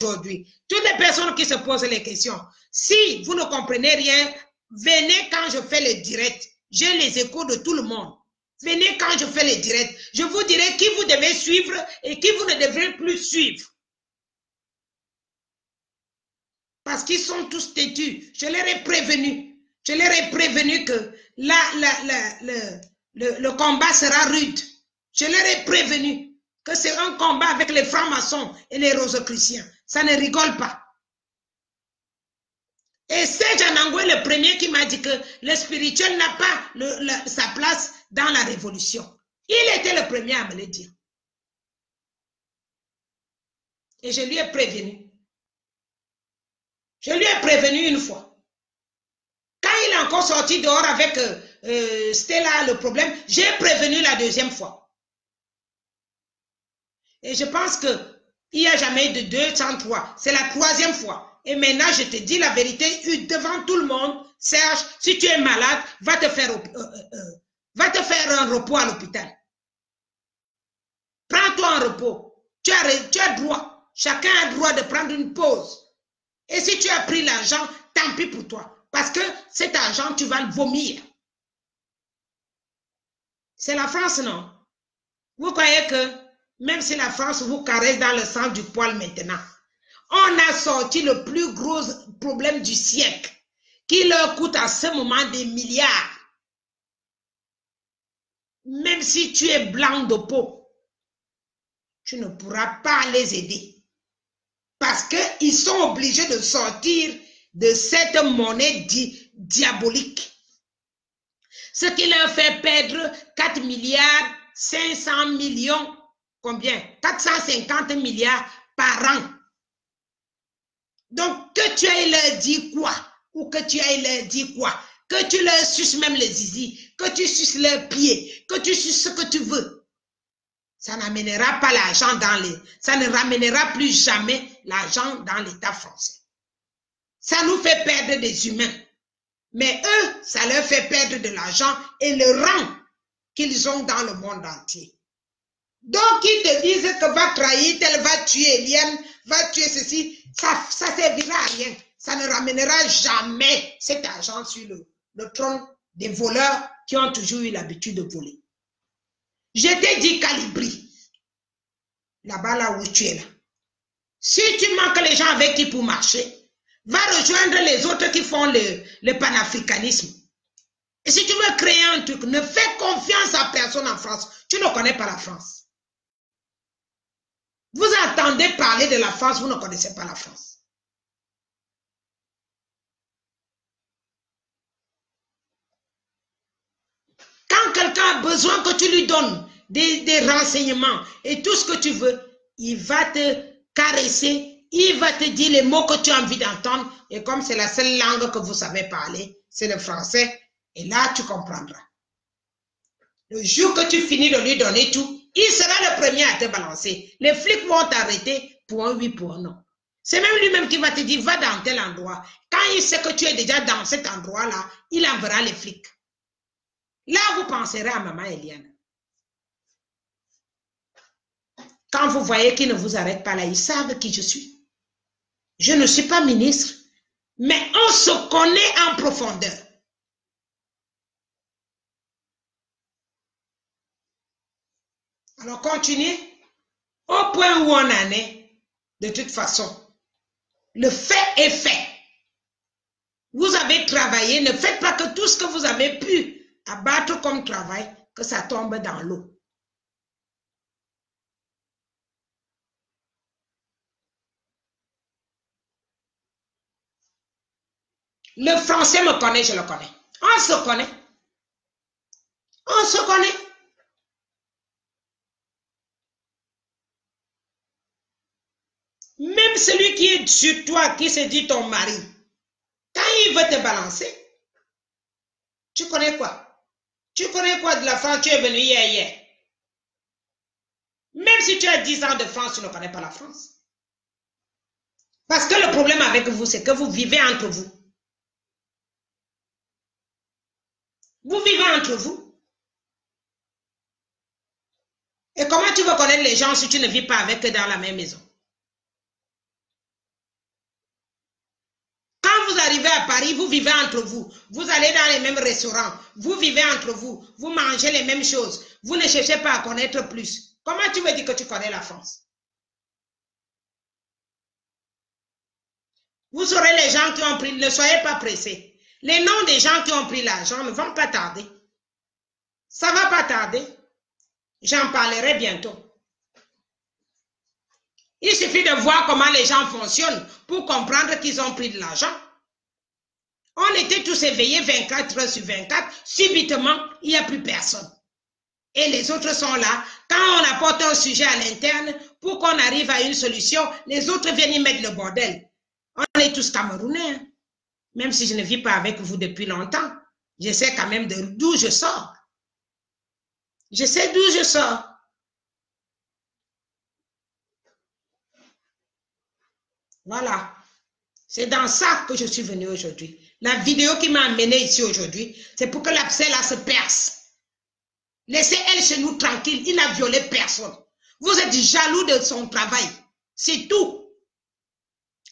aujourd'hui. Toutes les personnes qui se posent les questions, si vous ne comprenez rien, venez quand je fais le direct. J'ai les échos de tout le monde. Venez quand je fais le direct. Je vous dirai qui vous devez suivre et qui vous ne devrez plus suivre. Parce qu'ils sont tous têtus. Je leur ai prévenu. Je leur ai prévenu que le combat sera rude. Je leur ai prévenu que c'est un combat avec les francs-maçons et les rosicruciens. Ça ne rigole pas. Et Serge Anangwe est le premier qui m'a dit que le spirituel n'a pas sa place dans la révolution. Il était le premier à me le dire. Et je lui ai prévenu. Je lui ai prévenu une fois. Quand il est encore sorti dehors avec Stella, le problème, j'ai prévenu la deuxième fois. Et je pense qu'il n'y a jamais eu de 203. C'est la troisième fois. Et maintenant, je te dis la vérité devant tout le monde. Serge, si tu es malade, va te faire un repos à l'hôpital. Prends-toi un repos. Tu as droit. Chacun a droit de prendre une pause. Et si tu as pris l'argent, tant pis pour toi. Parce que cet argent, tu vas le vomir. C'est la France, non? Vous croyez que même si la France vous caresse dans le sang du poil maintenant, on a sorti le plus gros problème du siècle qui leur coûte à ce moment des milliards. Même si tu es blanc de peau, tu ne pourras pas les aider. Parce qu'ils sont obligés de sortir de cette monnaie diabolique. Ce qui leur fait perdre 4 milliards 500 millions, combien? 450 milliards par an. Donc, que tu ailles leur dire quoi? Ou que tu ailles leur dire quoi? Que tu leur suces même les zizi, que tu suces leurs pieds, que tu suces ce que tu veux. Ça n'amènera pas l'argent dans les... Ça ne ramènera plus jamais l'argent dans l'État français. Ça nous fait perdre des humains. Mais eux, ça leur fait perdre de l'argent et le rang qu'ils ont dans le monde entier. Donc, ils te disent que va trahir, tel va tuer Eliane, va tuer ceci. Ça servira à rien. Ça ne ramènera jamais cet argent sur le trône des voleurs qui ont toujours eu l'habitude de voler. Je t'ai dit Calibri, là-bas, là où tu es là. Si tu manques les gens avec qui pour marcher, va rejoindre les autres qui font le panafricanisme. Et si tu veux créer un truc, ne fais confiance à personne en France. Tu ne connais pas la France. Vous entendez parler de la France, vous ne connaissez pas la France. Quand quelqu'un a besoin que tu lui donnes des renseignements et tout ce que tu veux, il va te caresser, il va te dire les mots que tu as envie d'entendre. Et comme c'est la seule langue que vous savez parler, c'est le français. Et là, tu comprendras. Le jour que tu finis de lui donner tout, il sera le premier à te balancer. Les flics vont t'arrêter pour un oui, pour un non. C'est même lui-même qui va te dire, va dans tel endroit. Quand il sait que tu es déjà dans cet endroit-là, il enverra les flics. Là, vous penserez à maman Eliane. Quand vous voyez qu'ils ne vous arrêtent pas là, ils savent qui je suis. Je ne suis pas ministre, mais on se connaît en profondeur. Alors, continuez. Au point où on en est, de toute façon, le fait est fait. Vous avez travaillé, ne faites pas que tout ce que vous avez pu abattre comme travail, que ça tombe dans l'eau. Le français me connaît, je le connais. On se connaît. On se connaît. Même celui qui est sur toi, qui se dit ton mari, quand il veut te balancer, tu connais quoi? Tu connais quoi de la France? Tu es venu hier. Même si tu as 10 ans de France, tu ne connais pas la France. Parce que le problème avec vous, c'est que vous vivez entre vous. Vous vivez entre vous. Et comment tu veux connaître les gens si tu ne vis pas avec eux dans la même maison? à Paris, vous vivez entre vous. Vous allez dans les mêmes restaurants. Vous vivez entre vous. Vous mangez les mêmes choses. Vous ne cherchez pas à connaître plus. Comment tu veux dire que tu connais la France? Vous saurez les gens qui ont pris, ne soyez pas pressés. Les noms des gens qui ont pris l'argent ne vont pas tarder. Ça ne va pas tarder. J'en parlerai bientôt. Il suffit de voir comment les gens fonctionnent pour comprendre qu'ils ont pris de l'argent. On était tous éveillés 24 heures sur 24. Subitement, il n'y a plus personne. Et les autres sont là. Quand on apporte un sujet à l'interne, pour qu'on arrive à une solution, les autres viennent y mettre le bordel. On est tous Camerounais. Hein? Même si je ne vis pas avec vous depuis longtemps, je sais quand même d'où je sors. Je sais d'où je sors. Voilà. C'est dans ça que je suis venue aujourd'hui. La vidéo qui m'a amenée ici aujourd'hui, c'est pour que l'abcès là se perce. Laissez elle chez nous tranquille. Il n'a violé personne. Vous êtes jaloux de son travail. C'est tout.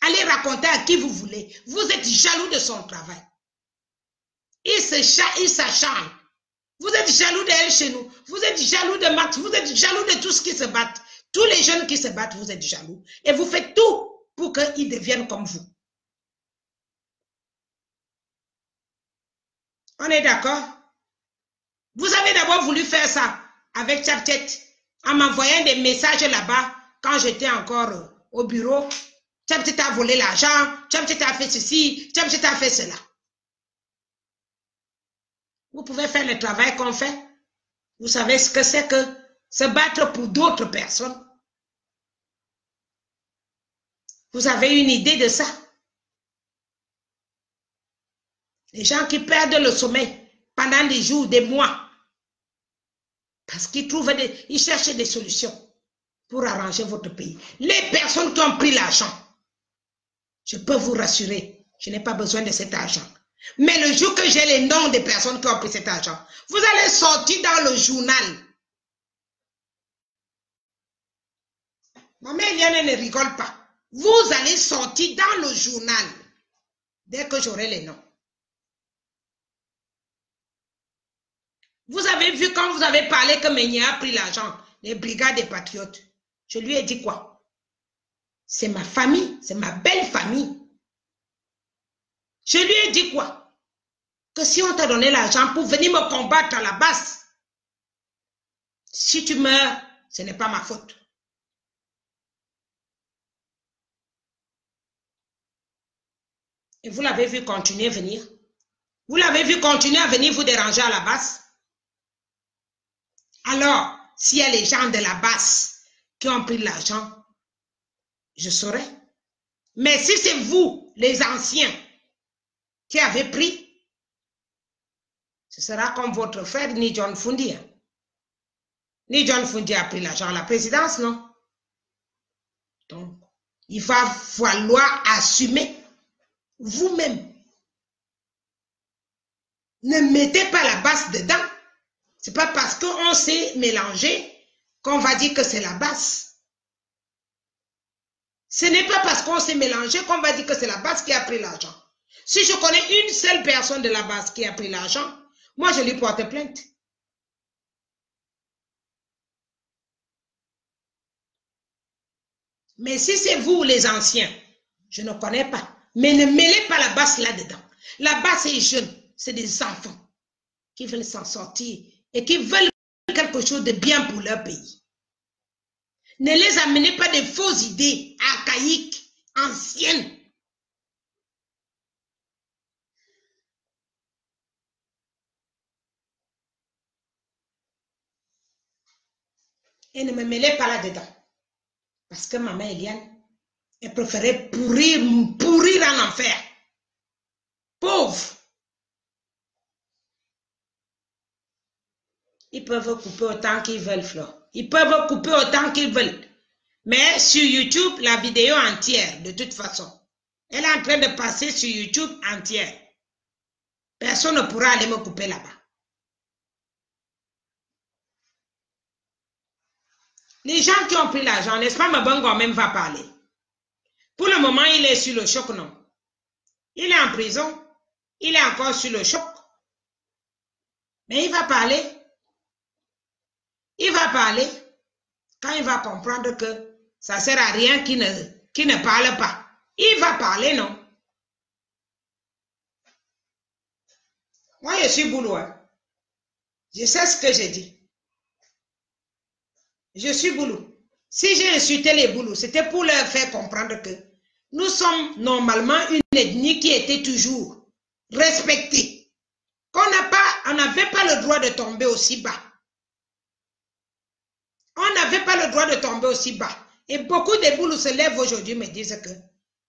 Allez raconter à qui vous voulez. Vous êtes jaloux de son travail. Il s'acharne. Vous êtes jaloux d'elle chez nous. Vous êtes jaloux de Max. Vous êtes jaloux de tous qui se battent. Tous les jeunes qui se battent, vous êtes jaloux. Et vous faites tout pour qu'ils deviennent comme vous. On est d'accord? Vous avez d'abord voulu faire ça avec Tchapchet en m'envoyant des messages là-bas quand j'étais encore au bureau. Tchapchet a volé l'argent, Tchapchet a fait ceci, Tchapchet a fait cela. Vous pouvez faire le travail qu'on fait. Vous savez ce que c'est que se battre pour d'autres personnes. Vous avez une idée de ça? Les gens qui perdent le sommeil pendant des jours, des mois, parce qu'ils ils cherchent des solutions pour arranger votre pays. Les personnes qui ont pris l'argent, je peux vous rassurer, je n'ai pas besoin de cet argent. Mais le jour que j'ai les noms des personnes qui ont pris cet argent, vous allez sortir dans le journal. Maman Eliane ne rigole pas. Vous allez sortir dans le journal dès que j'aurai les noms. Vous avez vu quand vous avez parlé que Meignet a pris l'argent, les brigades des patriotes. Je lui ai dit quoi? C'est ma famille, c'est ma belle famille. Je lui ai dit quoi? Que si on t'a donné l'argent pour venir me combattre à la base, si tu meurs, ce n'est pas ma faute. Et vous l'avez vu continuer à venir. Vous l'avez vu continuer à venir vous déranger à la base. Alors, s'il y a les gens de la base qui ont pris de l'argent, je saurais. Mais si c'est vous, les anciens, qui avez pris, ce sera comme votre frère Ni John Fundi. Ni John Fundi a pris l'argent à la présidence, non? Donc, il va falloir assumer vous-même. Ne mettez pas la base dedans. Ce n'est pas parce qu'on s'est mélangé qu'on va dire que c'est la base. Ce n'est pas parce qu'on s'est mélangé qu'on va dire que c'est la base qui a pris l'argent. Si je connais une seule personne de la base qui a pris l'argent, moi je lui porte plainte. Mais si c'est vous les anciens, je ne connais pas. Mais ne mêlez pas la base là-dedans. La base est jeune, c'est des enfants qui veulent s'en sortir et qui veulent quelque chose de bien pour leur pays. Ne les amenez pas des fausses idées archaïques, anciennes. Et ne me mêlez pas là-dedans. Parce que maman Eliane, elle préférait pourrir en enfer. Pauvre. Ils peuvent couper autant qu'ils veulent, Flore. Ils peuvent couper autant qu'ils veulent. Mais sur YouTube, la vidéo entière, de toute façon. Elle est en train de passer sur YouTube entière. Personne ne pourra aller me couper là-bas. Les gens qui ont pris l'argent, n'est-ce pas, Mabongo même va parler. Pour le moment, il est sur le choc, non? Il est en prison. Il est encore sur le choc. Mais il va parler. Il va parler quand il va comprendre que ça ne sert à rien qu'il ne parle pas. Il va parler, non? Moi, je suis boulot. Hein. Je sais ce que j'ai dit. Je suis boulot. Si j'ai insulté les boulots, c'était pour leur faire comprendre que nous sommes normalement une ethnie qui était toujours respectée. On n'avait pas le droit de tomber aussi bas. On n'avait pas le droit de tomber aussi bas. Et beaucoup de boulots se lèvent aujourd'hui et me disent que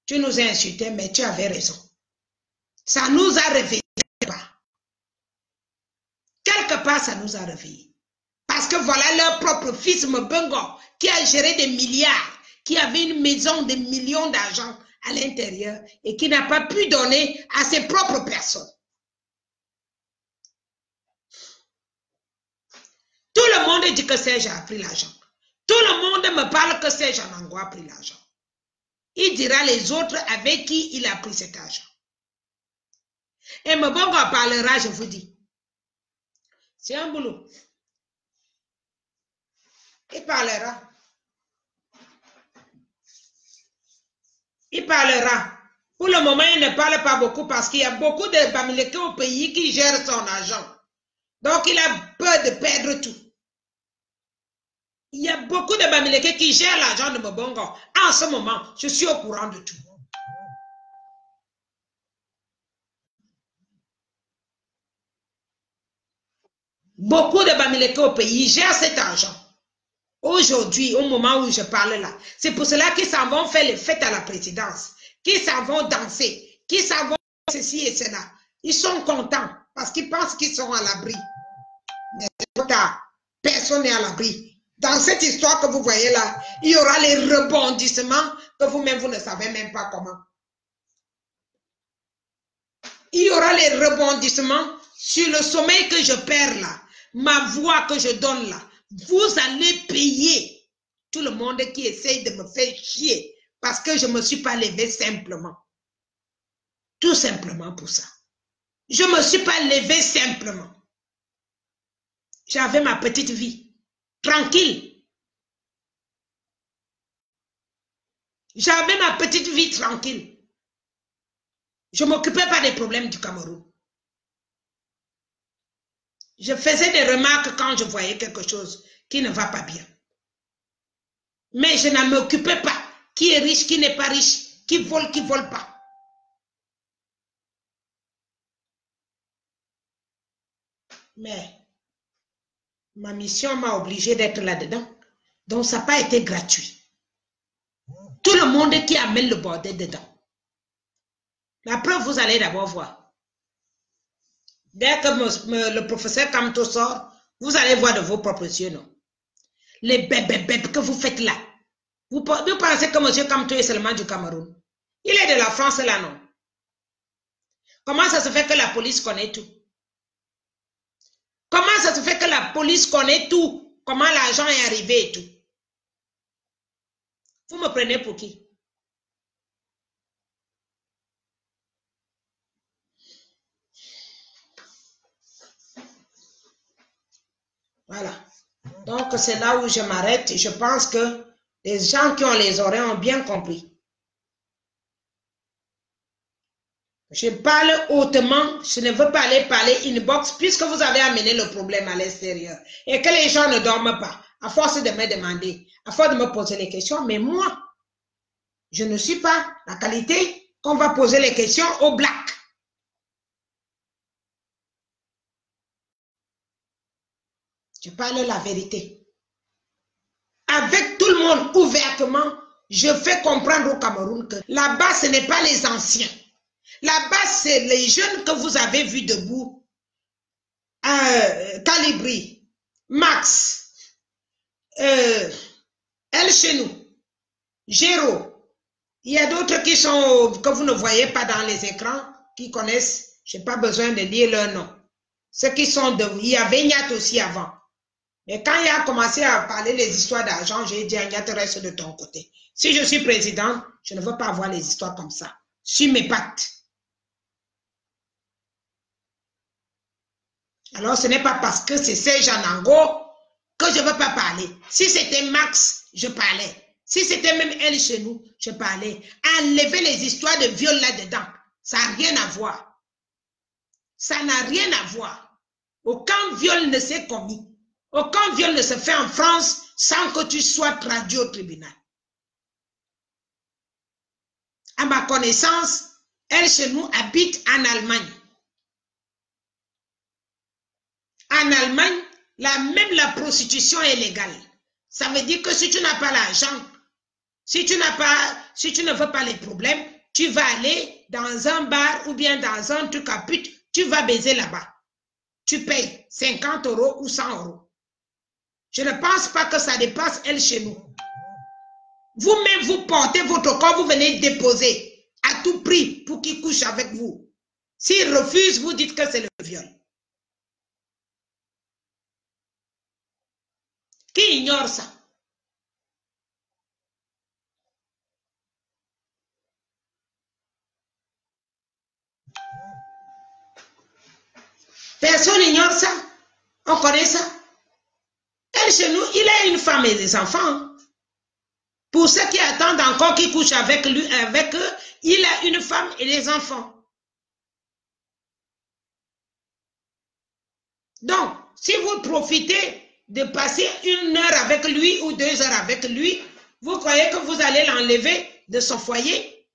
tu nous as insultés, mais tu avais raison. Ça nous a réveillés. Quelque part, ça nous a réveillés. Parce que voilà leur propre fils Mbongo qui a géré des milliards, qui avait une maison de millions d'argent à l'intérieur et qui n'a pas pu donner à ses propres personnes. Tout le monde dit que Serge a pris l'argent. Tout le monde me parle que Serge Anango a pris l'argent. Il dira les autres avec qui il a pris cet argent. Et Mbongo parlera, je vous dis. C'est un boulot. Il parlera. Il parlera. Pour le moment, il ne parle pas beaucoup parce qu'il y a beaucoup de Bamileke au pays qui gèrent son argent. Donc, il a peur de perdre tout. Il y a beaucoup de Bamileke qui gèrent l'argent de Mbongo. En ce moment, je suis au courant de tout. Beaucoup de Bamileke au pays gèrent cet argent. Aujourd'hui, au moment où je parle là, c'est pour cela qu'ils s'en vont faire les fêtes à la présidence, qu'ils s'en vont danser, qu'ils s'en vont ceci et cela. Ils sont contents parce qu'ils pensent qu'ils sont à l'abri. Mais trop tard, personne n'est à l'abri. Dans cette histoire que vous voyez là, il y aura les rebondissements que vous-même, vous ne savez même pas comment. Il y aura les rebondissements sur le sommeil que je perds là, ma voix que je donne là. Vous allez payer tout le monde qui essaye de me faire chier parce que je ne me suis pas levé simplement. Tout simplement pour ça. Je ne me suis pas levé simplement. J'avais ma petite vie. Tranquille. J'avais ma petite vie tranquille. Je ne m'occupais pas des problèmes du Cameroun. Je faisais des remarques quand je voyais quelque chose qui ne va pas bien. Mais je ne m'occupais pas. Qui est riche, qui n'est pas riche, qui vole pas. Mais ma mission m'a obligé d'être là-dedans. Donc ça n'a pas été gratuit. Tout le monde qui amène le bordel dedans. La preuve, vous allez d'abord voir. Dès que le professeur Kamto sort, vous allez voir de vos propres yeux, non? Les bébés que vous faites là. Vous pensez que M. Kamto est seulement du Cameroun? Il est de la France là, non? Comment ça se fait que la police connaît tout? Comment ça se fait que la police connaît tout? Comment l'argent est arrivé et tout? Vous me prenez pour qui? Voilà. Donc, c'est là où je m'arrête. Je pense que les gens qui ont les oreilles ont bien compris. Je parle hautement. Je ne veux pas aller parler inbox puisque vous avez amené le problème à l'extérieur. Et que les gens ne dorment pas. À force de me demander, à force de me poser les questions. Mais moi, je ne suis pas la qualité qu'on va poser les questions aux blacks. Je parle la vérité. Avec tout le monde ouvertement, je fais comprendre au Cameroun que là-bas, ce n'est pas les anciens. Là-bas, c'est les jeunes que vous avez vus debout. Calibri, Max, El Chenou, Géro. Il y a d'autres qui sont, que vous ne voyez pas dans les écrans, qui connaissent. Je n'ai pas besoin de dire leur nom. Ceux qui sont debout. Il y avait Ignat aussi avant. Mais quand il a commencé à parler les histoires d'argent, j'ai dit, Ignat, reste de ton côté. Si je suis président, je ne veux pas avoir les histoires comme ça. Sur mes pattes. Alors, ce n'est pas parce que c'est Serge Anango que je ne veux pas parler. Si c'était Max, je parlais. Si c'était même elle chez nous, je parlais. Enlever les histoires de viol là-dedans. Ça n'a rien à voir. Ça n'a rien à voir. Aucun viol ne s'est commis. Aucun viol ne se fait en France sans que tu sois traduit au tribunal. À ma connaissance, elle chez nous habite en Allemagne. En Allemagne, même la prostitution est légale. Ça veut dire que si tu n'as pas l'argent, si tu ne veux pas les problèmes, tu vas aller dans un bar ou bien dans un truc à pute, tu vas baiser là-bas. Tu payes 50 € ou 100 €. Je ne pense pas que ça dépasse elle chez nous. Vous-même, vous portez votre corps, vous venez déposer à tout prix pour qu'il couche avec vous. S'il refuse, vous dites que c'est le viol. Qui ignore ça? Personne n'ignore ça. On connaît ça. Elle, chez nous, il a une femme et des enfants. Pour ceux qui attendent encore qu'il couche avec lui, avec eux, il a une femme et des enfants. Donc, si vous profitez de passer 1 heure avec lui ou 2 heures avec lui, vous croyez que vous allez l'enlever de son foyer?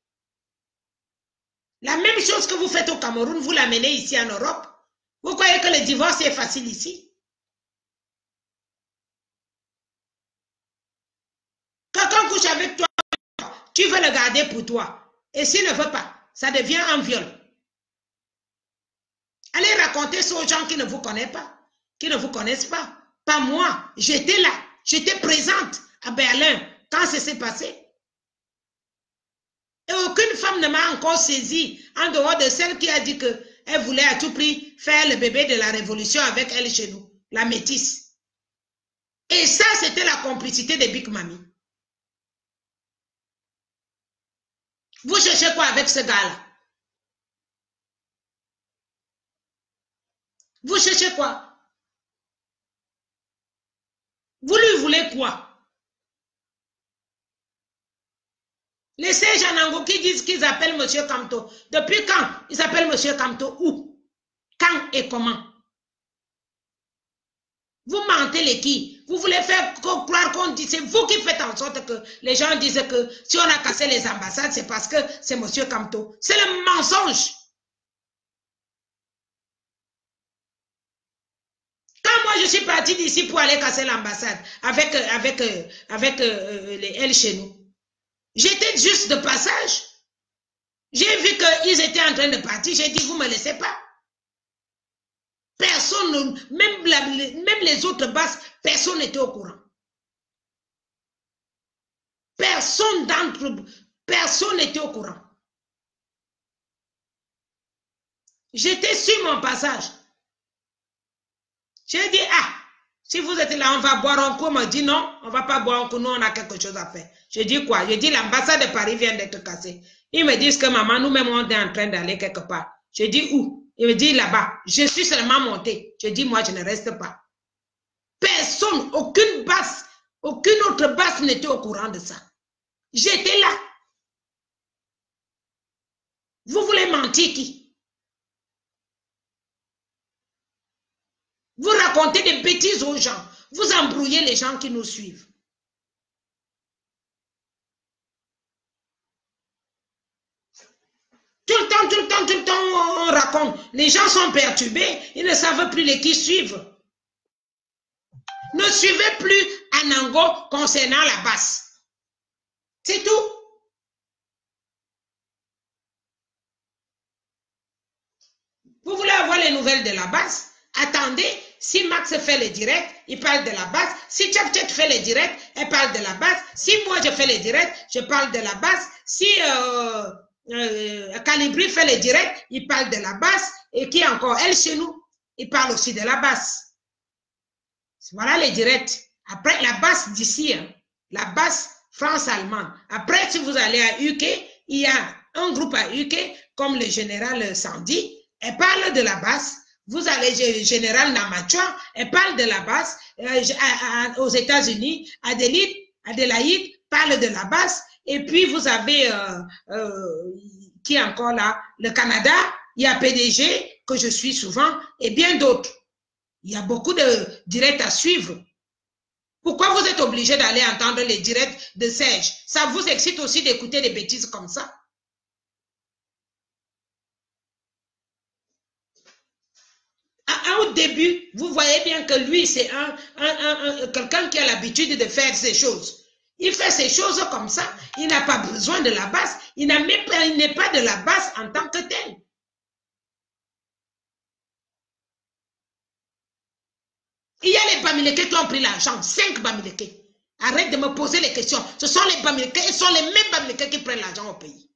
La même chose que vous faites au Cameroun, vous l'amenez ici en Europe. Vous croyez que le divorce est facile ici? Quelqu'un couche avec toi, tu veux le garder pour toi. Et s'il ne veut pas, ça devient un viol. Allez raconter ça aux gens qui ne vous connaissent pas, qui ne vous connaissent pas. Pas moi, j'étais là, j'étais présente à Berlin quand ça s'est passé. Et aucune femme ne m'a encore saisi en dehors de celle qui a dit qu'elle voulait à tout prix faire le bébé de la révolution avec elle chez nous, la métisse. Et ça, c'était la complicité de Big Mami. Vous cherchez quoi avec ce gars-là? Vous cherchez quoi? Vous lui voulez quoi? Les Serge Anango qui disent qu'ils appellent M. Kamto. Depuis quand ils appellent M. Kamto? Où? Quand et comment? Vous mentez les qui? Vous voulez faire croire qu'on dit, c'est vous qui faites en sorte que les gens disent que si on a cassé les ambassades, c'est parce que c'est M. Kamto. C'est le mensonge. Quand moi je suis partie d'ici pour aller casser l'ambassade avec les L chez nous, j'étais juste de passage. J'ai vu qu'ils étaient en train de partir. J'ai dit, vous ne me laissez pas. Personne, même les autres basses, personne n'était au courant. Personne n'était au courant. J'étais sur mon passage. J'ai dit, ah, si vous êtes là, on va boire un coup. On m'a dit non, on ne va pas boire un coup, nous on a quelque chose à faire. J'ai dit quoi? J'ai dit l'ambassade de Paris vient d'être cassée. Ils me disent que maman, nous-mêmes on est en train d'aller quelque part. J'ai dit où? Il me dit là-bas. Je suis seulement montée. Je dis moi je ne reste pas. Personne, aucune basse, aucune autre basse n'était au courant de ça. J'étais là. Vous voulez mentir qui? Vous racontez des bêtises aux gens. Vous embrouillez les gens qui nous suivent. Tout le temps, on raconte. Les gens sont perturbés. Ils ne savent plus les qui suivent. Ne suivez plus Anango concernant la basse. C'est tout. Vous voulez avoir les nouvelles de la basse? Attendez, si Max fait le direct, il parle de la base. Si Tchak fait le direct, elle parle de la base. Si moi je fais le direct, je parle de la base. Si Calibri fait le direct, il parle de la base. Et qui encore? Elle chez nous, il parle aussi de la base. Voilà les directs. Après, la base d'ici, hein, la base France-Allemande. Après, si vous allez à UK, il y a un groupe à UK, comme le général Sandy, elle parle de la base. Vous allez, Général Namachoua, elle parle de la base. Aux États-Unis, Adélaïde parle de la base. Et puis, vous avez, qui est encore là? Le Canada, il y a PDG, que je suis souvent, et bien d'autres. Il y a beaucoup de directs à suivre. Pourquoi vous êtes obligé d'aller entendre les directs de Serge? Ça vous excite aussi d'écouter des bêtises comme ça? Au début, vous voyez bien que lui, c'est quelqu'un qui a l'habitude de faire ces choses. Il fait ces choses comme ça. Il n'a pas besoin de la base. Il n'est pas de la base en tant que tel. Il y a les Bamileke qui ont pris l'argent. 5 Bamileke. Arrête de me poser les questions. Ce sont les Bamileke. Ce sont les mêmes Bamileke qui prennent l'argent au pays.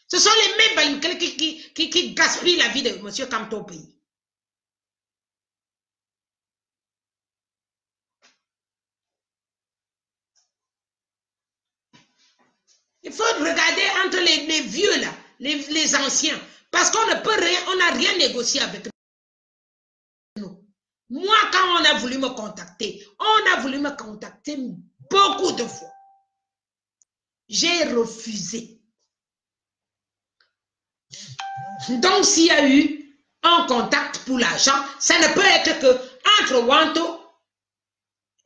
Ce sont les mêmes Bamileke qui gaspillent la vie de M. Kamto au pays. Il faut regarder entre les vieux là, les anciens. Parce qu'on ne peut rien, on n'a rien négocié avec nous. Moi, quand on a voulu me contacter beaucoup de fois. J'ai refusé. Donc, s'il y a eu un contact pour l'argent, ça ne peut être que entre Wanto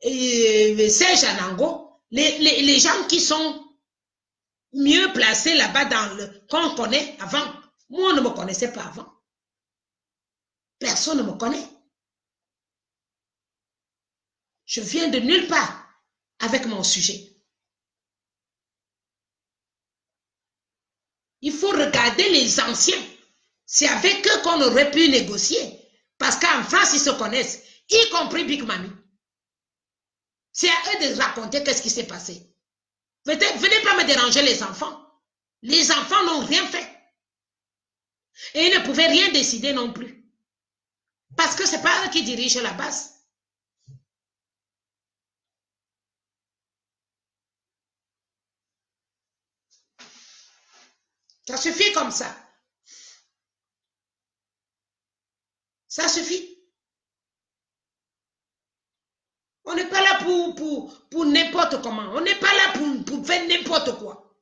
et Serge Anango, les gens qui sont mieux placés là-bas dans le qu'on connaît avant. Moi, on ne me connaissait pas avant. Personne ne me connaît. Je viens de nulle part avec mon sujet. Il faut regarder les anciens. C'est avec eux qu'on aurait pu négocier. Parce qu'en France, ils se connaissent, y compris Big Mami. C'est à eux de raconter qu'est-ce qui s'est passé. Venez pas me déranger les enfants. Les enfants n'ont rien fait. Et ils ne pouvaient rien décider non plus. Parce que ce n'est pas eux qui dirigent la base. Ça suffit comme ça. Ça suffit. On n'est pas là pour n'importe comment. On n'est pas là pour faire n'importe quoi.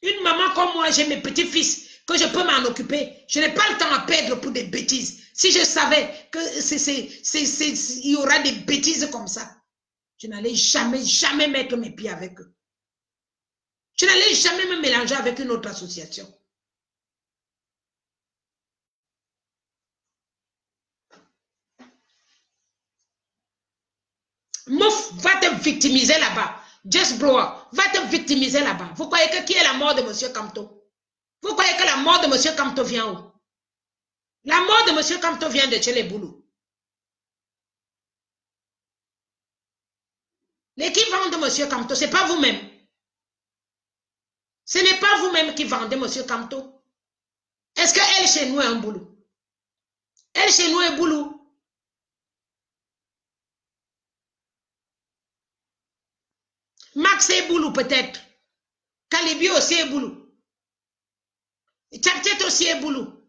Une maman comme moi, j'ai mes petits-fils, que je peux m'en occuper. Je n'ai pas le temps à perdre pour des bêtises. Si je savais qu'il y aura des bêtises comme ça, je n'allais jamais mettre mes pieds avec eux. Je n'allais jamais me mélanger avec une autre association. Mouf va te victimiser là-bas. Jess Brower va te victimiser là-bas. Vous croyez que qui est la mort de M. Kamto? Vous croyez que la mort de M. Kamto vient où? La mort de M. Kamto vient de chez les Boulous. Les qui vendent M. Kamto, ce n'est pas vous-même. Ce n'est pas vous-même qui vendez M. Kamto. Est-ce qu'elle chez nous est un boulot? Elle chez nous est boulot. Max est boulot peut-être. Calibi aussi est boulot. Tchaptet aussi est boulot.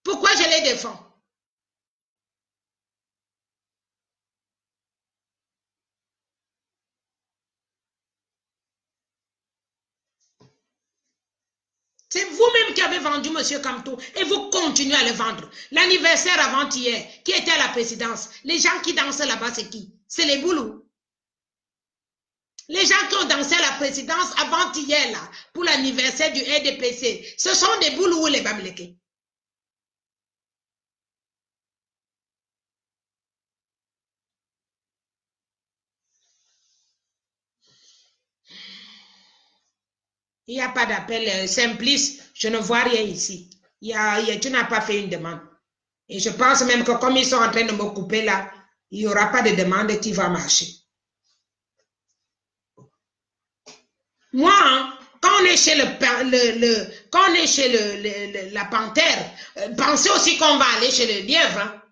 Pourquoi je les défends? C'est vous-même qui avez vendu M. Kamto et vous continuez à le vendre. L'anniversaire avant-hier, qui était à la présidence, les gens qui dansaient là-bas, c'est qui? C'est les boulous. Les gens qui ont dansé à la présidence avant-hier, là, pour l'anniversaire du RDPC, ce sont des boulous ou les Bamileke? Il n'y a pas d'appel Simplice, je ne vois rien ici. Tu n'as pas fait une demande. Et je pense même que comme ils sont en train de me couper là, il n'y aura pas de demande qui va marcher. Moi, hein, quand on est chez la panthère, pensez aussi qu'on va aller chez le lièvre. Hein.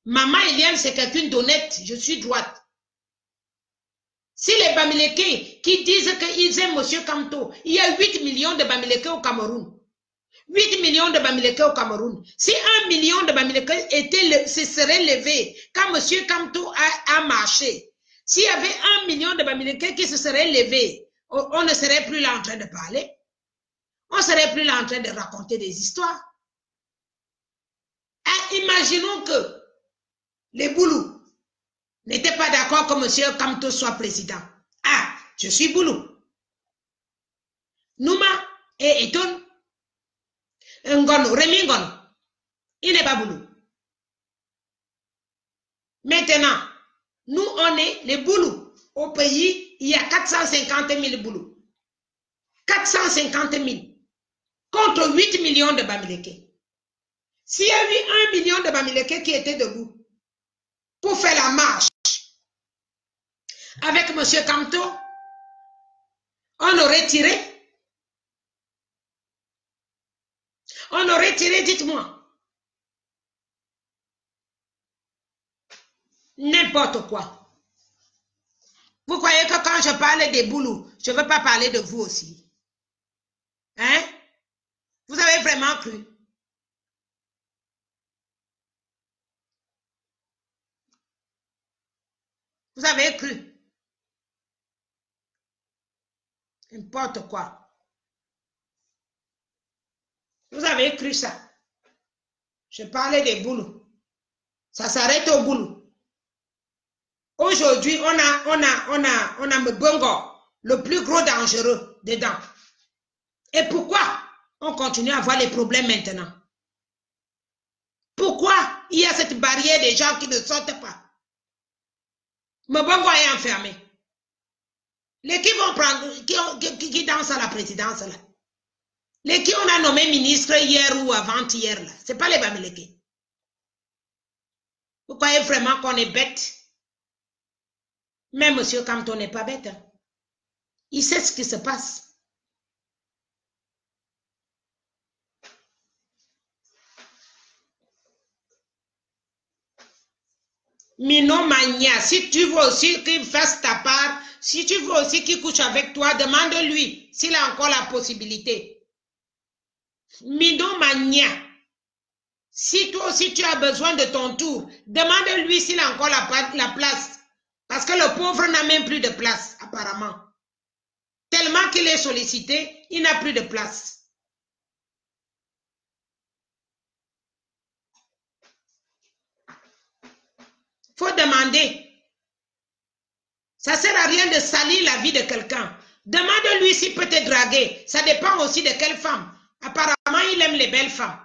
Maman Eliane, c'est quelqu'une d'honnête. Je suis droite. Si les Bamileke qui disent qu'ils aiment M. Kamto, il y a 8 millions de Bamileke au Cameroun. 8 millions de Bamileke au Cameroun. Si 1 million de Bamileke se serait levé quand M. Kamto a marché, s'il y avait 1 million de Bamileke qui se serait levé, on ne serait plus là en train de parler. On ne serait plus là en train de raconter des histoires. Imaginons que les Boulous n'étaient pas d'accord que M. Kamto soit président. Ah, je suis Boulou. Nouma et Eton, Ngono, Rémi Ngono, il n'est pas Boulou. Maintenant, nous, on est les Boulous. Au pays, il y a 450 000 Boulous. 450 000 contre 8 millions de Bamileke. S'il y a eu 1 million de Bamileke qui était debout pour faire la marche avec M. Kamto, on aurait tiré. On aurait tiré, dites-moi. N'importe quoi. Vous croyez que quand je parle des Boulous, je ne veux pas parler de vous aussi? Hein? Vous avez vraiment cru? Vous avez cru? N'importe quoi. Vous avez cru ça? Je parlais des Boulous. Ça s'arrête au Boulou. Aujourd'hui, on a Mbongo, le plus gros dangereux dedans. Et pourquoi on continue à avoir les problèmes maintenant? Pourquoi il y a cette barrière des gens qui ne sortent pas? Mbongo est enfermé. Les qui vont prendre, qui dansent à la présidence là? Les qui on a nommé ministre hier ou avant-hier là? Ce n'est pas les Bamileke. Vous croyez vraiment qu'on est bête? Mais M. Kamto n'est pas bête. Hein? Il sait ce qui se passe. Mino Magna, si tu veux aussi qu'il fasse ta part, si tu veux aussi qu'il couche avec toi, demande-lui s'il a encore la possibilité. Mino Magna, si toi aussi tu as besoin de ton tour, demande-lui s'il a encore la place. Parce que le pauvre n'a même plus de place, apparemment. Tellement qu'il est sollicité, il n'a plus de place. Il faut demander. Ça ne sert à rien de salir la vie de quelqu'un. Demande-lui s'il peut te draguer. Ça dépend aussi de quelle femme. Apparemment, il aime les belles femmes.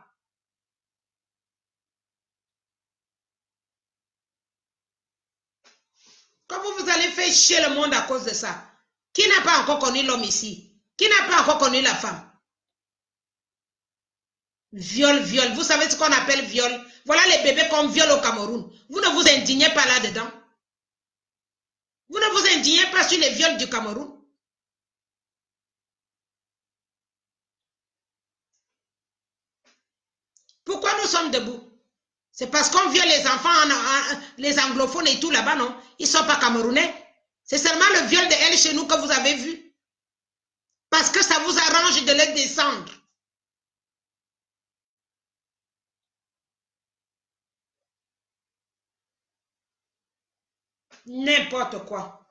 Quand vous allez faire chier le monde à cause de ça, qui n'a pas encore connu l'homme ici? Qui n'a pas encore connu la femme? Viol, viol. Vous savez ce qu'on appelle viol? Voilà les bébés qu'on viole au Cameroun. Vous ne vous indignez pas là-dedans? Vous ne vous indignez pas sur les viols du Cameroun? Pourquoi nous sommes debout? C'est parce qu'on viole les enfants, les anglophones et tout là-bas, non? Ils ne sont pas camerounais. C'est seulement le viol de elle chez nous que vous avez vu. Parce que ça vous arrange de les descendre. N'importe quoi.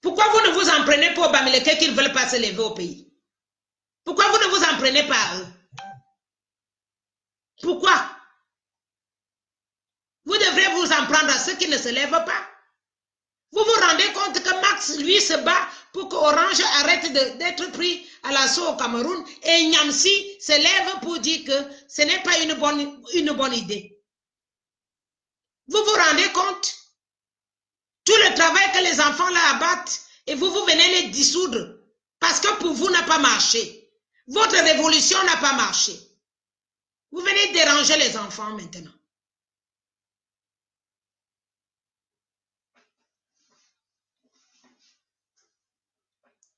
Pourquoi vous ne vous en prenez pas aux Bamileke qui ne veulent pas se lever au pays? Pourquoi vous ne vous en prenez pas à eux? Pourquoi? Vous devrez vous en prendre à ceux qui ne se lèvent pas. Vous vous rendez compte que Max, lui, se bat pour qu'Orange arrête d'être pris à l'assaut au Cameroun et Nyamsi se lève pour dire que ce n'est pas une bonne idée. Vous vous rendez compte? Tout le travail que les enfants là abattent et vous venez les dissoudre parce que pour vous n'a pas marché. Votre révolution n'a pas marché. Vous venez déranger les enfants maintenant.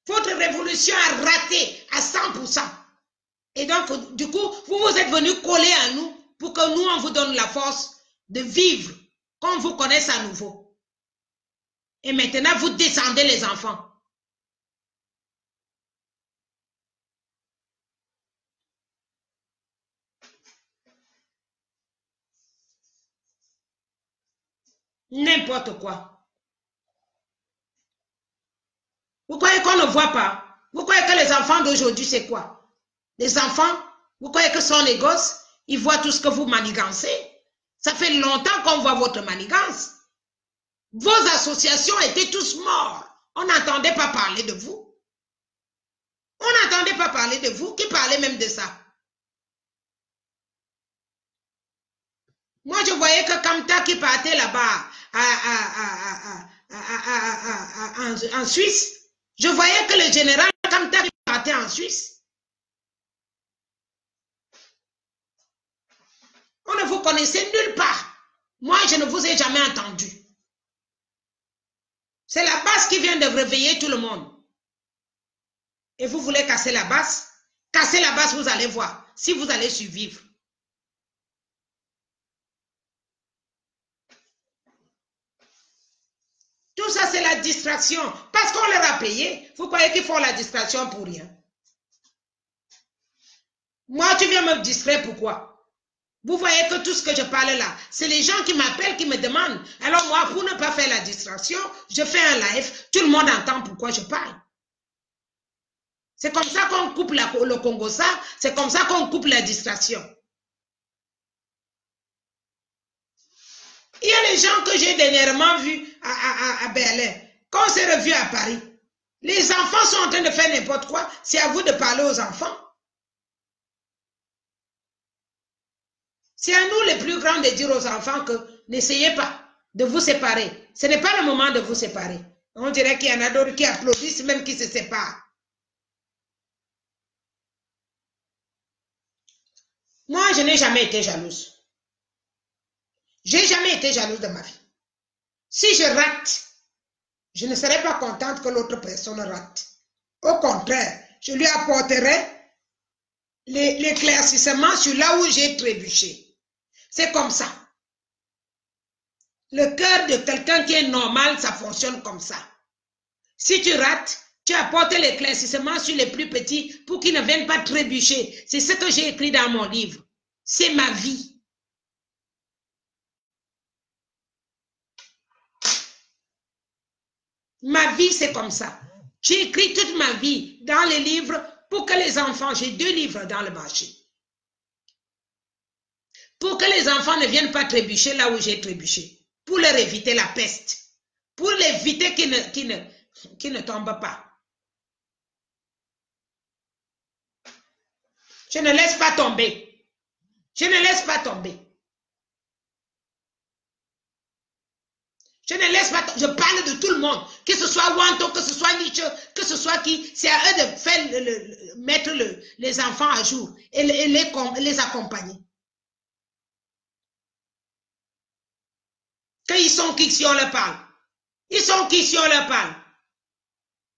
Votre révolution a raté à 100%. Et donc, du coup, vous êtes venus coller à nous pour que nous, on vous donne la force de vivre, qu'on vous connaisse à nouveau. Et maintenant, vous descendez les enfants. N'importe quoi. Vous croyez qu'on ne voit pas? Vous croyez que les enfants d'aujourd'hui, c'est quoi? Les enfants, vous croyez que ce sont les gosses? Ils voient tout ce que vous manigancez. Ça fait longtemps qu'on voit votre manigance. Vos associations étaient tous morts. On n'entendait pas parler de vous. On n'entendait pas parler de vous. Qui parlait même de ça? Moi, je voyais que Kamta qui partait là-bas en Suisse, je voyais que le général Kamta qui partait en Suisse. On ne vous connaissait nulle part. Moi, je ne vous ai jamais entendu. C'est la base qui vient de réveiller tout le monde. Et vous voulez casser la base? Casser la base, vous allez voir si vous allez survivre. Tout ça, c'est la distraction. Parce qu'on leur a payé. Vous croyez qu'ils font la distraction pour rien? Moi, tu viens me distraire, pourquoi? Vous voyez que tout ce que je parle là, c'est les gens qui m'appellent, qui me demandent. Alors moi, pour ne pas faire la distraction, je fais un live. Tout le monde entend pourquoi je parle. C'est comme ça qu'on coupe le Congo, ça. C'est comme ça qu'on coupe la distraction. Il y a les gens que j'ai dernièrement vus à Berlin. Quand on s'est revus à Paris, les enfants sont en train de faire n'importe quoi. C'est à vous de parler aux enfants. C'est à nous les plus grands de dire aux enfants que n'essayez pas de vous séparer. Ce n'est pas le moment de vous séparer. On dirait qu'il y en a d'autres qui applaudissent, même qui se séparent. Moi, je n'ai jamais été jalouse. Je n'ai jamais été jalouse de ma vie. Si je rate, je ne serai pas contente que l'autre personne rate. Au contraire, je lui apporterai l'éclaircissement sur là où j'ai trébuché. C'est comme ça. Le cœur de quelqu'un qui est normal, ça fonctionne comme ça. Si tu rates, tu apportes l'éclaircissement sur les plus petits pour qu'ils ne viennent pas trébucher. C'est ce que j'ai écrit dans mon livre. C'est ma vie. Ma vie, c'est comme ça. J'ai écrit toute ma vie dans les livres pour que les enfants, j'ai 2 livres dans le marché, pour que les enfants ne viennent pas trébucher là où j'ai trébuché, pour leur éviter la peste, pour éviter qu'ils ne tombent pas. Je ne laisse pas tomber. Je ne laisse pas tomber. Je ne laisse pas, je parle de tout le monde, que ce soit Wanto, que ce soit Nietzsche, que ce soit qui, c'est à eux de faire mettre les enfants à jour et les accompagner. Qu'ils sont qui si on leur parle? Ils sont qui si on leur parle?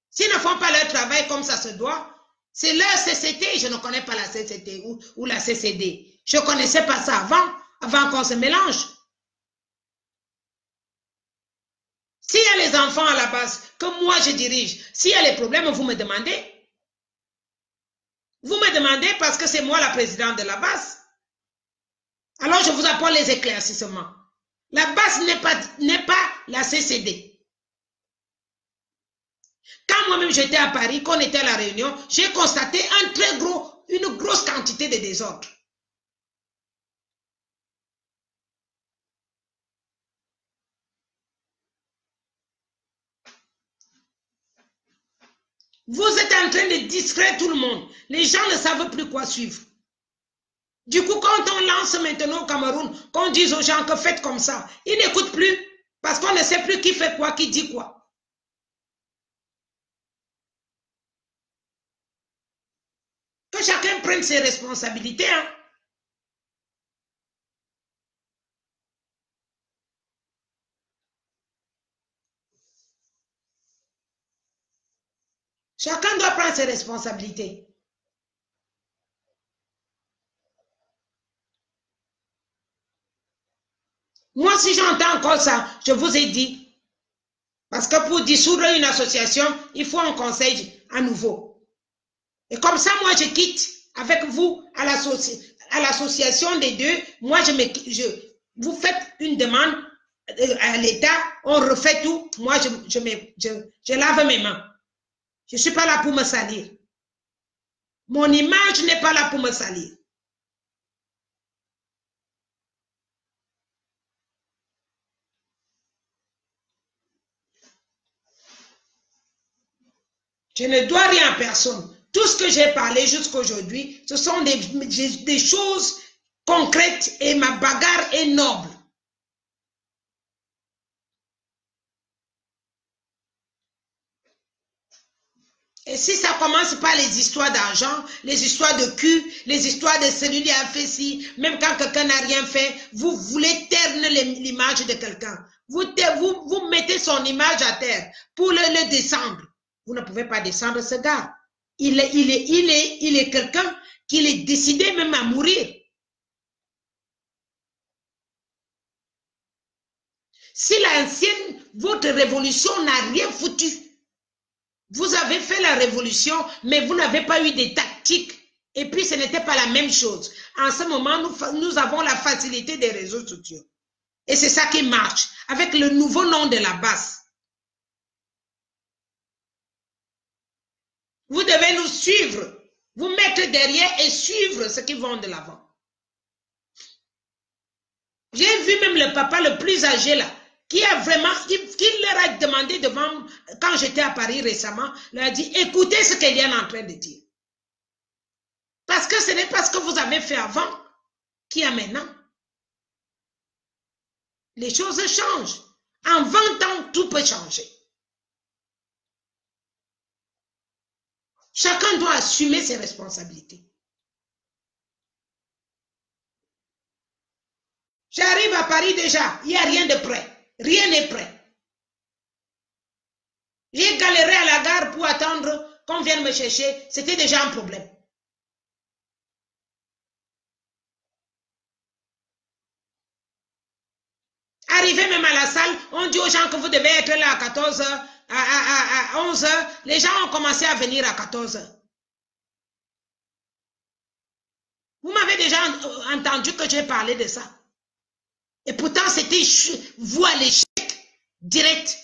S'ils ne font pas leur travail comme ça se doit, c'est leur CCT, je ne connais pas la CCT ou la CCD. Je ne connaissais pas ça avant qu'on se mélange. S'il y a les enfants à la base, que moi je dirige, s'il y a les problèmes, vous me demandez. Vous me demandez parce que c'est moi la présidente de la base. Alors je vous apporte les éclaircissements. La base n'est pas la CCD. Quand moi-même j'étais à Paris, qu'on était à la réunion, j'ai constaté une grosse quantité de désordre. Vous êtes en train de distraire tout le monde. Les gens ne savent plus quoi suivre. Du coup, quand on lance maintenant au Cameroun, qu'on dise aux gens que faites comme ça, ils n'écoutent plus parce qu'on ne sait plus qui fait quoi, qui dit quoi. Que chacun prenne ses responsabilités. Hein. Chacun doit prendre ses responsabilités. Moi, si j'entends encore ça, je vous ai dit, Parce que pour dissoudre une association, il faut un conseil à nouveau. Et comme ça, moi, je quitte avec vous à l'association des deux. Moi, vous faites une demande à l'État, on refait tout. Moi, je lave mes mains. Je ne suis pas là pour me salir. Mon image n'est pas là pour me salir. Je ne dois rien à personne. Tout ce que j'ai parlé jusqu'à aujourd'hui, ce sont des choses concrètes et ma bagarre est noble. Et si ça commence par les histoires d'argent, les histoires de cul, les histoires de celui-là a fait ci, même quand quelqu'un n'a rien fait, vous voulez ternir l'image de quelqu'un. Vous mettez son image à terre pour le descendre. Vous ne pouvez pas descendre ce gars. Il est quelqu'un qui est décidé même à mourir. Si votre révolution n'a rien foutu, vous avez fait la révolution, mais vous n'avez pas eu des tactiques. Et puis, ce n'était pas la même chose. En ce moment, nous avons la facilité des réseaux sociaux. Et c'est ça qui marche, avec le nouveau nom de la base. Vous devez nous suivre, vous mettre derrière et suivre ce qui vont de l'avant. J'ai vu même le papa le plus âgé là, qui a vraiment, qui leur a demandé devant, quand j'étais à Paris récemment, leur a dit, écoutez ce qu'Eliane est en train de dire. Parce que ce n'est pas ce que vous avez fait avant qui a maintenant. Les choses changent. En 20 ans, tout peut changer. Chacun doit assumer ses responsabilités. J'arrive à Paris déjà, il n'y a rien de prêt. Rien n'est prêt. J'ai galéré à la gare pour attendre qu'on vienne me chercher. C'était déjà un problème. Arrivé même à la salle, on dit aux gens que vous devez être là à 14 h, à 11 h. Les gens ont commencé à venir à 14 h. Vous m'avez déjà entendu que j'ai parlé de ça. Et pourtant, c'était vous à l'échec direct.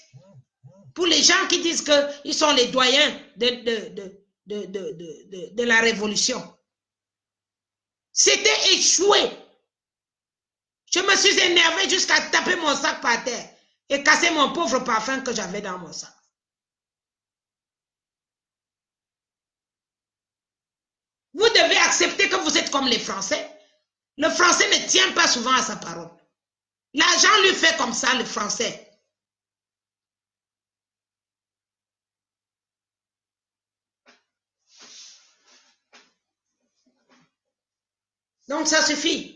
Pour les gens qui disent qu'ils sont les doyens de la révolution. C'était échoué. Je me suis énervé jusqu'à taper mon sac par terre et casser mon pauvre parfum que j'avais dans mon sac. Vous devez accepter que vous êtes comme les Français. Le Français ne tient pas souvent à sa parole. L'argent lui fait comme ça, le Français. Donc ça suffit.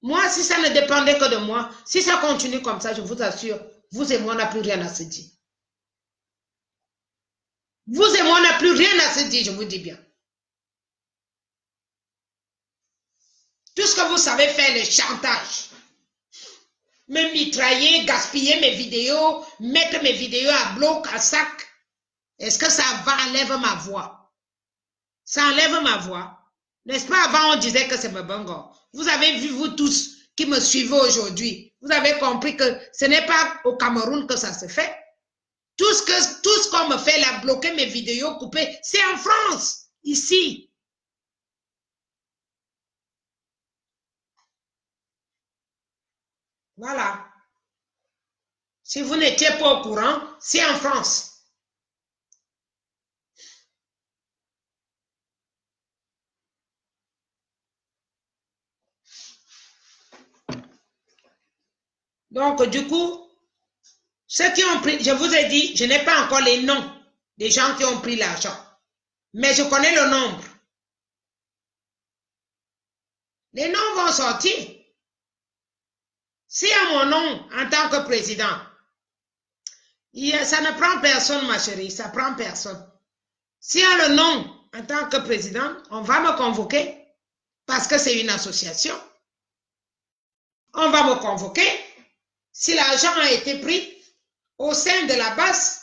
Moi, si ça ne dépendait que de moi, si ça continue comme ça, je vous assure, vous et moi, on n'a plus rien à se dire. Vous et moi, on n'a plus rien à se dire, je vous dis bien. Tout ce que vous savez faire, le chantage. Me mitrailler, gaspiller mes vidéos, mettre mes vidéos à bloc, à sac. Est-ce que ça enlève ma voix? Ça enlève ma voix. N'est-ce pas, avant on disait que c'est Mbongo. Vous avez vu, vous tous qui me suivez aujourd'hui, vous avez compris que ce n'est pas au Cameroun que ça se fait. Tout ce qu'on me fait là, bloquer mes vidéos, couper, c'est en France, ici. Voilà. Si vous n'étiez pas au courant, c'est en France. Donc, du coup, ceux qui ont pris, je vous ai dit, je n'ai pas encore les noms des gens qui ont pris l'argent, mais je connais le nombre. Les noms vont sortir. Si à mon nom, en tant que président, ça ne prend personne, ma chérie, ça prend personne. Si à le nom, en tant que président, on va me convoquer, parce que c'est une association. On va me convoquer. Si l'argent a été pris, au sein de la base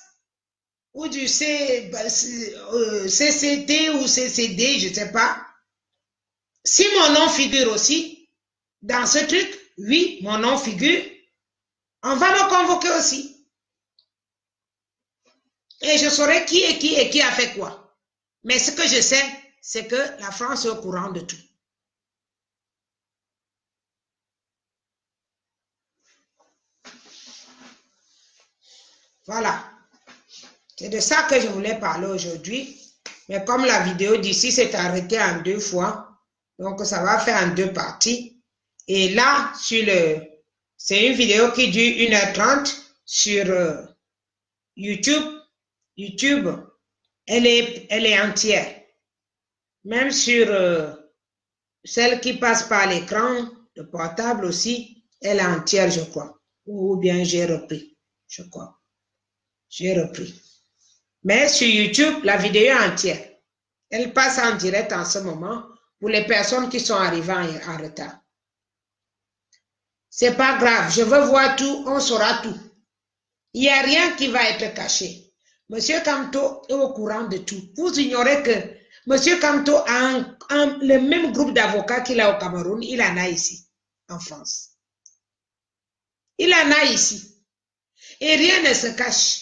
ou du CCT ou CCD, je ne sais pas. Si mon nom figure aussi dans ce truc, oui, mon nom figure, on va me convoquer aussi. Et je saurai qui est qui et qui a fait quoi. Mais ce que je sais, c'est que la France est au courant de tout. Voilà. C'est de ça que je voulais parler aujourd'hui. Mais comme la vidéo d'ici s'est arrêtée en 2 fois, donc ça va faire en 2 parties. Et là, c'est une vidéo qui dure 1h30 sur YouTube. YouTube, elle est entière. Même sur celle qui passe par l'écran, le portable aussi, elle est entière, je crois. Ou bien j'ai repris, je crois. J'ai repris. Mais sur YouTube, la vidéo est entière. Elle passe en direct en ce moment pour les personnes qui sont arrivées en retard. C'est pas grave, je veux voir tout, on saura tout. Il n'y a rien qui va être caché. Monsieur Kamto est au courant de tout. Vous ignorez que Monsieur Kamto a le même groupe d'avocats qu'il a au Cameroun, il en a ici, en France. Il en a ici. Et rien ne se cache.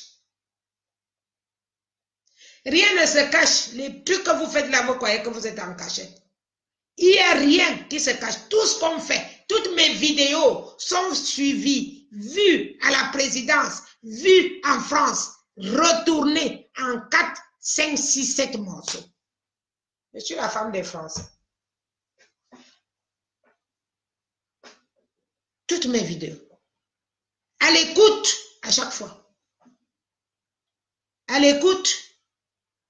Rien ne se cache. Les trucs que vous faites là, vous croyez que vous êtes en cachette. Il n'y a rien qui se cache. Tout ce qu'on fait, toutes mes vidéos sont suivies, vues à la présidence, vues en France, retournées en 4, 5, 6, 7 morceaux. Je suis la femme des Français. Toutes mes vidéos. À l'écoute à chaque fois. À l'écoute.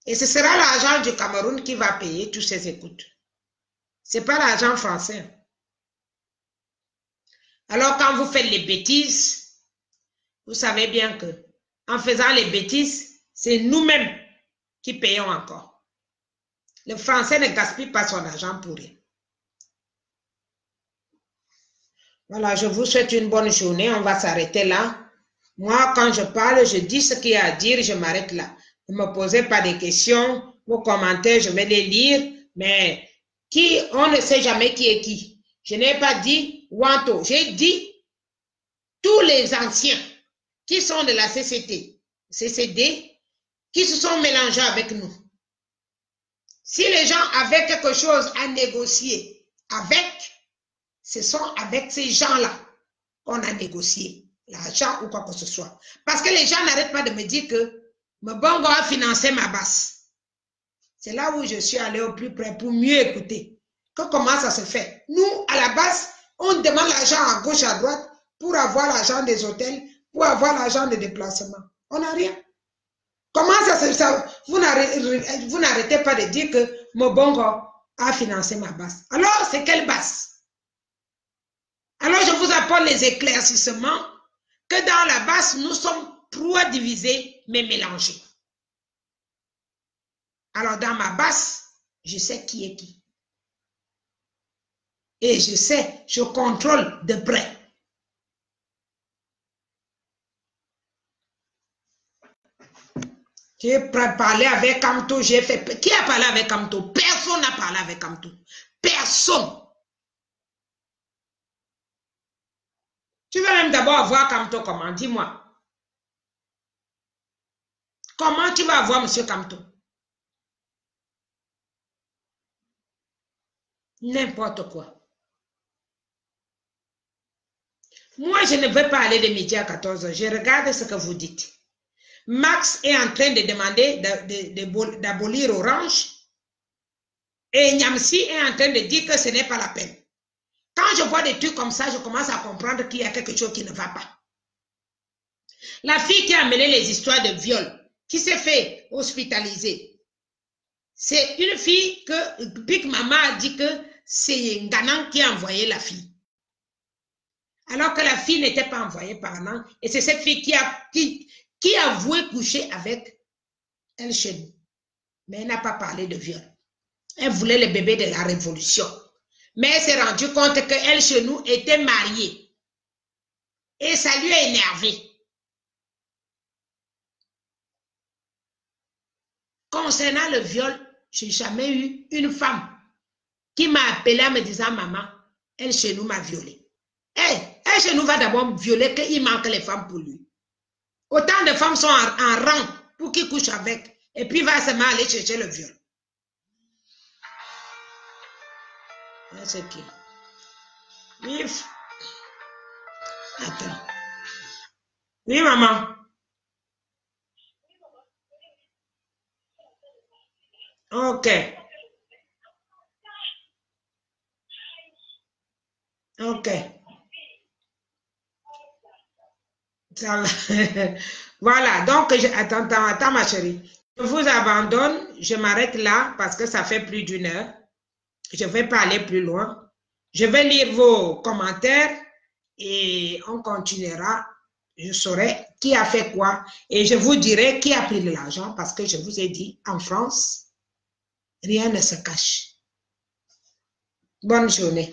Et ce sera l'argent du Cameroun qui va payer toutes ces écoutes. Ce n'est pas l'argent français. Alors quand vous faites les bêtises, vous savez bien que en faisant les bêtises, c'est nous-mêmes qui payons encore. Le français ne gaspille pas son argent pour rien. Voilà, je vous souhaite une bonne journée. On va s'arrêter là. Moi, quand je parle, je dis ce qu'il y a à dire, je m'arrête là. Ne me posez pas de questions. Vos commentaires, je vais les lire. Mais on ne sait jamais qui est qui. Je n'ai pas dit Wanto. J'ai dit tous les anciens qui sont de la CCT, CCD, qui se sont mélangés avec nous. Si les gens avaient quelque chose à négocier avec, ce sont avec ces gens-là qu'on a négocié l'argent ou quoi que ce soit. Parce que les gens n'arrêtent pas de me dire que Mbongo a financé ma basse. C'est là où je suis allé au plus près pour mieux écouter. Comment ça se fait? Nous, à la base, on demande l'argent à gauche, à droite pour avoir l'argent des hôtels, pour avoir l'argent de déplacement. On n'a rien. Comment ça se fait? Vous n'arrêtez pas de dire que Mbongo a financé ma basse. Alors, c'est quelle basse? Alors, je vous apporte les éclaircissements que dans la basse, nous sommes 3 divisés, mais mélangés. Alors, dans ma basse, je sais qui est qui. Et je sais, je contrôle de près. J'ai parlé avec Kamto, j'ai fait... Qui a parlé avec Kamto? Personne n'a parlé avec Kamto. Personne. Tu veux même d'abord voir Kamto comment? Dis-moi. Comment tu vas avoir M. Kamto? N'importe quoi. Moi, je ne veux pas aller des médias à 14 h. Je regarde ce que vous dites. Max est en train de demander d'abolir Orange. Et Nyamsi est en train de dire que ce n'est pas la peine. Quand je vois des trucs comme ça, je commence à comprendre qu'il y a quelque chose qui ne va pas. La fille qui a amené les histoires de viol, qui s'est fait hospitaliser, c'est une fille que Big Mama a dit que c'est Nganan qui a envoyé la fille. Alors que la fille n'était pas envoyée par Nganan. Et c'est cette fille qui a voué coucher avec elle chez nous. Mais elle n'a pas parlé de viol. Elle voulait le bébé de la révolution. Mais elle s'est rendue compte qu'elle chez nous était mariée. Et ça lui a énervé. Concernant le viol, je n'ai jamais eu une femme qui m'a appelé en me disant, maman, elle chez nous m'a violée. Elle chez nous va d'abord violer qu'il manque les femmes pour lui. Autant de femmes sont en rang pour qu'il couche avec. Et puis va seulement aller chercher le viol. C'est qui? Oui. Attends. Oui, maman. Ok. Ok. Ça va. Voilà. Donc, attends, ma chérie. Je vous abandonne. Je m'arrête là parce que ça fait plus d'1 heure. Je ne vais pas aller plus loin. Je vais lire vos commentaires et on continuera. Je saurai qui a fait quoi et je vous dirai qui a pris de l'argent parce que je vous ai dit, en France, rien ne se cache. Bonne journée.